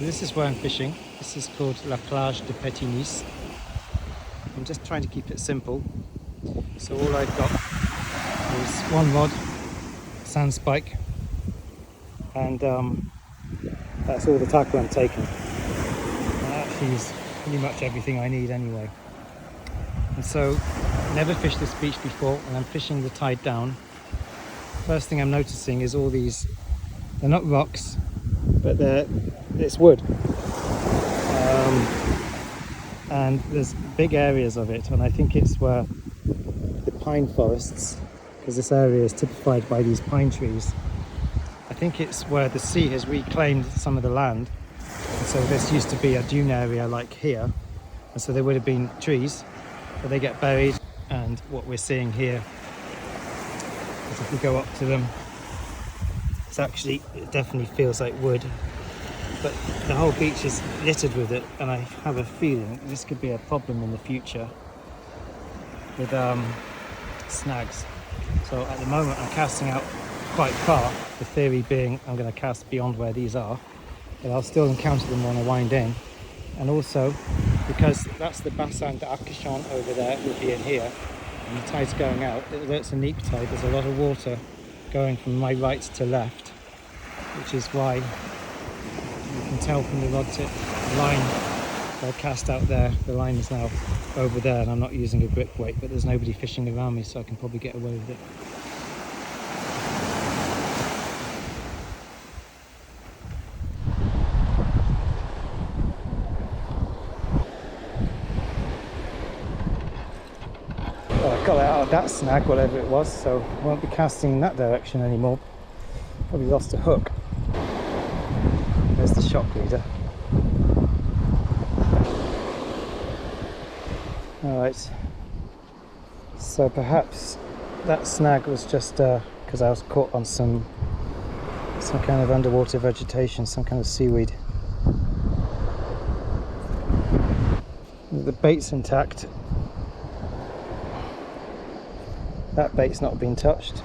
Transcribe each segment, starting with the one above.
This is where I'm fishing. This is called La Plage de Petit Nice. I'm just trying to keep it simple. So all I've got is one rod, sand spike, and that's all the tackle I'm taking. And that actually is pretty much everything I need anyway. And so, never fished this beach before, and I'm fishing the tide down. First thing I'm noticing is all these, they're not rocks, but it's wood. And there's big areas of it, and I think it's where the pine forests, because this area is typified by these pine trees. I think it's where the sea has reclaimed some of the land, and so this used to be a dune area like here, and so there would have been trees, but they get buried. And what we're seeing here is, if we go up to them, it definitely feels like wood, but the whole beach is littered with it, and I have a feeling this could be a problem in the future with snags. So at the moment I'm casting out quite far, the theory being I'm going to cast beyond where these are, but I'll still encounter them when I wind in. And also because that's the Bassin d'Arcachon over there, would be in here, and the tide's going out, although it's a neap tide, there's a lot of water going from my right to left, which is why you can tell from the rod tip line I cast out there, the line is now over there, and I'm not using a grip weight, but there's nobody fishing around me, so I can probably get away with it. Well, I got it out of that snag, whatever it was, so I won't be casting in that direction anymore. Probably lost a hook. There's the shock leader. Alright, so perhaps that snag was just because I was caught on some kind of underwater vegetation, some kind of seaweed. The bait's intact. That bait's not been touched.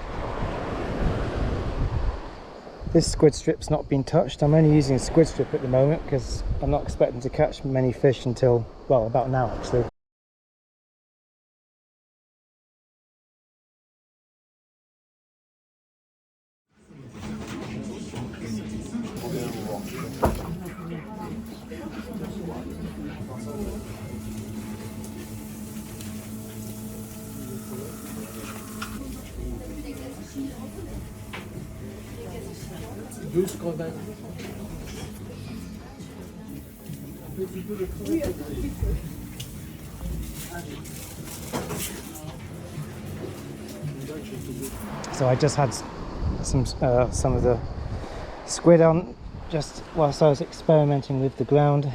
This squid strip's not been touched. I'm only using a squid strip at the moment because I'm not expecting to catch many fish until, well, about now actually. So I just had some of the squid on just whilst I was experimenting with the ground,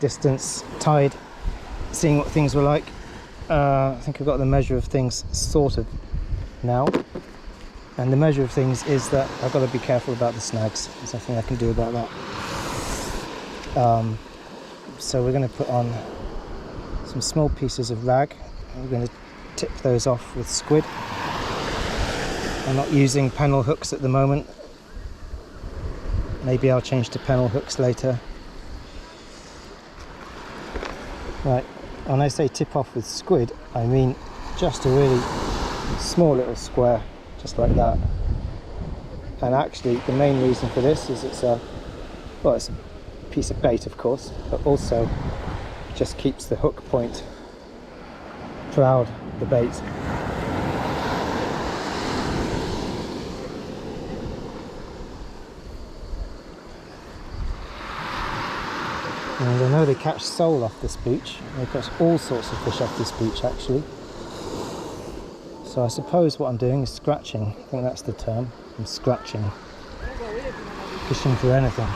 distance, tide, seeing what things were like. I think I've got the measure of things sort of now, and the measure of things is that I've got to be careful about the snags. There's nothing I can do about that. So we're going to put on some small pieces of rag, and we're going to tip those off with squid. I'm not using pennel hooks at the moment. Maybe I'll change to pennel hooks later. Right, when I say tip off with squid, I mean just a really small little square, just like that. And actually the main reason for this is it's a piece of bait, of course, but also just keeps the hook point proud of the bait. And I know they catch sole off this beach. They catch all sorts of fish off this beach actually. So I suppose what I'm doing is scratching. I think that's the term. I'm scratching. Fishing for anything.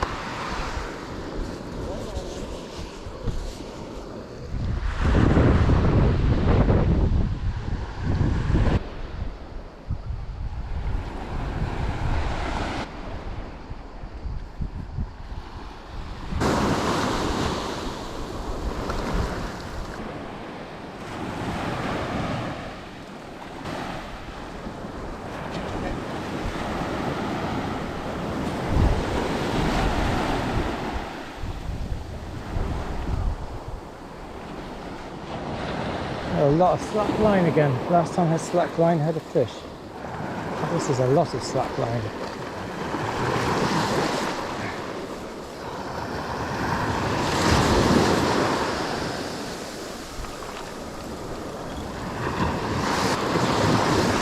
a lot of slack line again. Last time I had slack line, had a fish. This is a lot of slack line.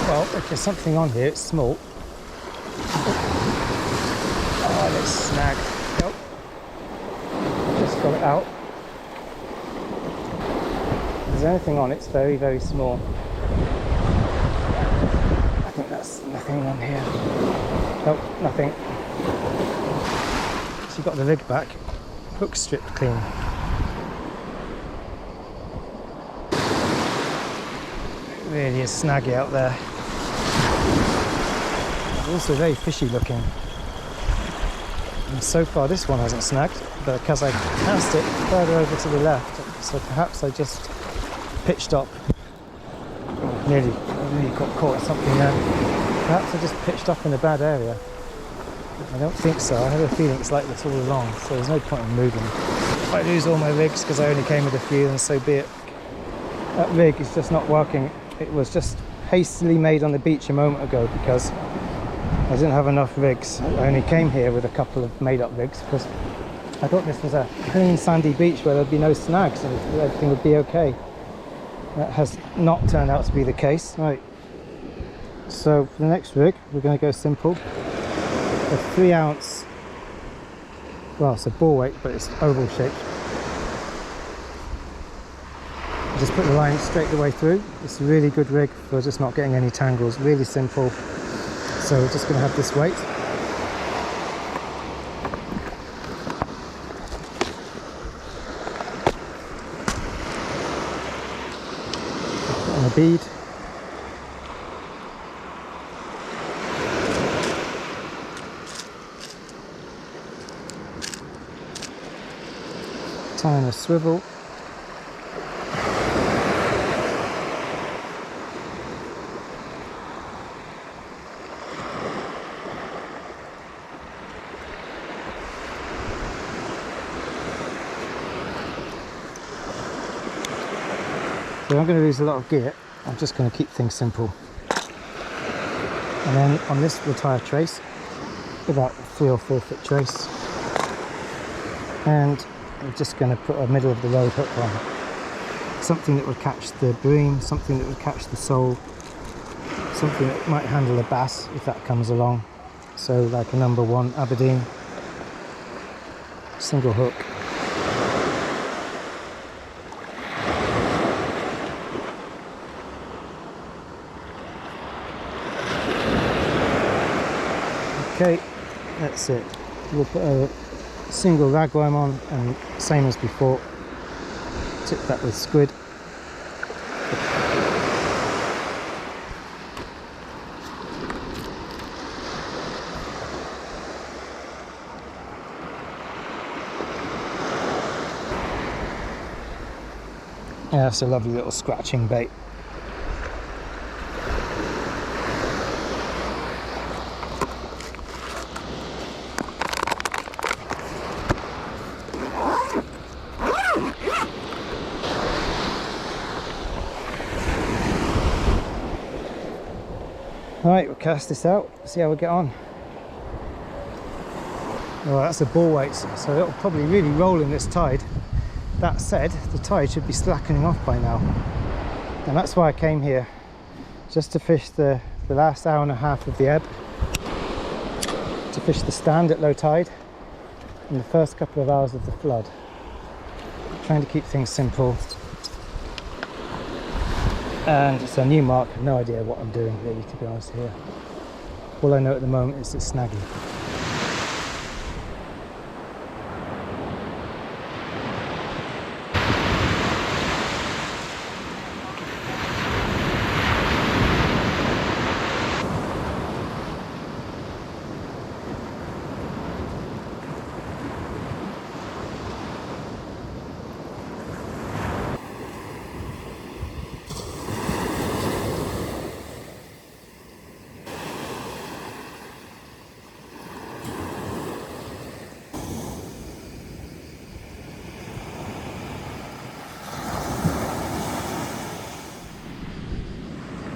Well, if there's something on here, it's small. Oh, it's snagged. Nope. Just got it out. If there's anything on it, it's very, very small. I think that's nothing on here. Nope, nothing. She got the rig back. Hook stripped clean. It really is snaggy out there. Also very fishy looking. And so far this one hasn't snagged, because I cast it further over to the left, so perhaps I just pitched up. I nearly got caught in something there. Perhaps I just pitched up in a bad area. I don't think so. I have a feeling it's like this all along, so there's no point in moving. If I lose all my rigs because I only came with a few, then so be it. That rig is just not working. It was just hastily made on the beach a moment ago because I didn't have enough rigs. I only came here with a couple of made-up rigs because I thought this was a clean sandy beach where there'd be no snags and everything would be okay. That has not turned out to be the case. Right, so for the next rig we're going to go simple. A 3-ounce, well, it's a ball weight but it's oval shaped. Just put the line straight the way through. It's a really good rig for just not getting any tangles, really simple. So we're just going to have this weight. And a bead. Tie in a swivel. So I'm going to lose a lot of gear. I'm just going to keep things simple. And then on this we'll tie a trace, about a 3 or 4 foot trace. And I'm just going to put a middle of the road hook on. Something that would catch the bream, something that would catch the sole, something that might handle a bass if that comes along. So like a number 1 Aberdeen, single hook. Okay, that's it. We'll put a single ragworm on, and same as before, tip that with squid. Yeah, that's a lovely little scratching bait. Right, we'll cast this out, see how we get on. Well, that's a ball weight, so it'll probably really roll in this tide. That said, the tide should be slackening off by now. And that's why I came here, just to fish the last hour and a half of the ebb, to fish the stand at low tide, and the first couple of hours of the flood. Trying to keep things simple. And it's a new mark, I've no idea what I'm doing really, to be honest here. All I know at the moment is it's snaggy.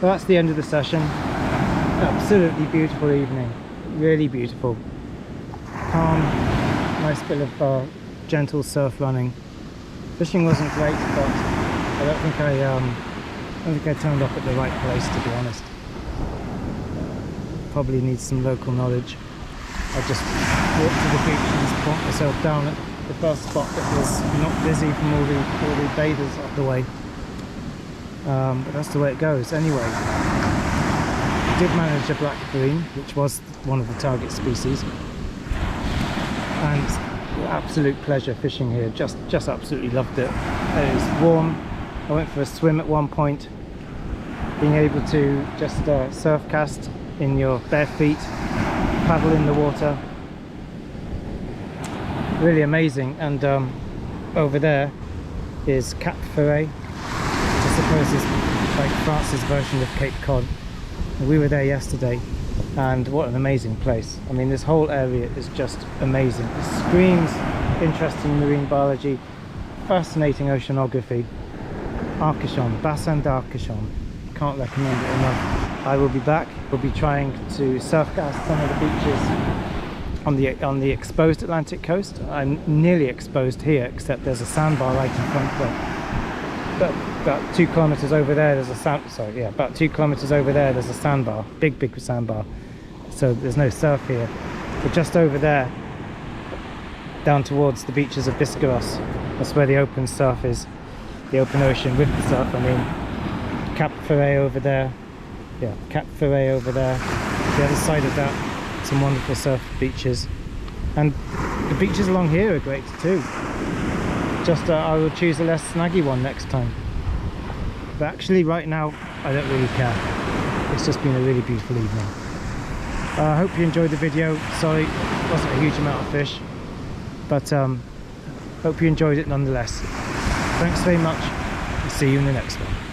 Well, that's the end of the session. Absolutely beautiful evening, really beautiful. Calm, nice bit of gentle surf running. Fishing wasn't great, but I don't think I turned up at the right place, to be honest. Probably need some local knowledge. I just walked to the beach and put myself down at the first spot that was not busy from all the bathers up the way. But that's the way it goes. Anyway, I did manage a black bream, which was one of the target species, and absolute pleasure fishing here. Just absolutely loved it. It was warm. I went for a swim at one point. Being able to just surf cast in your bare feet, paddle in the water, really amazing. And over there is Cap Ferret, which I suppose is like France's version of Cape Cod. We were there yesterday, and what an amazing place. I mean, this whole area is just amazing. It screams interesting marine biology, fascinating oceanography. Arcachon, Bassin d'Arcachon, can't recommend it enough. I will be back. We'll be trying to surf cast some of the beaches on the exposed Atlantic coast. I'm nearly exposed here, except there's a sandbar right in front. But about 2 kilometers over there, there's a about 2 kilometers over there, there's a sandbar, big sandbar. So there's no surf here. But just over there, down towards the beaches of Biscarrosse, that's where the open surf is, the open ocean with the surf. I mean, Cap Ferret over there, yeah, Cap Ferret over there. The other side of that, some wonderful surf beaches, and the beaches along here are great too. Just I will choose a less snaggy one next time. But actually right now I don't really care. It's just been a really beautiful evening. I hope you enjoyed the video. Sorry, it wasn't a huge amount of fish, but hope you enjoyed it nonetheless. Thanks very much, and see you in the next one.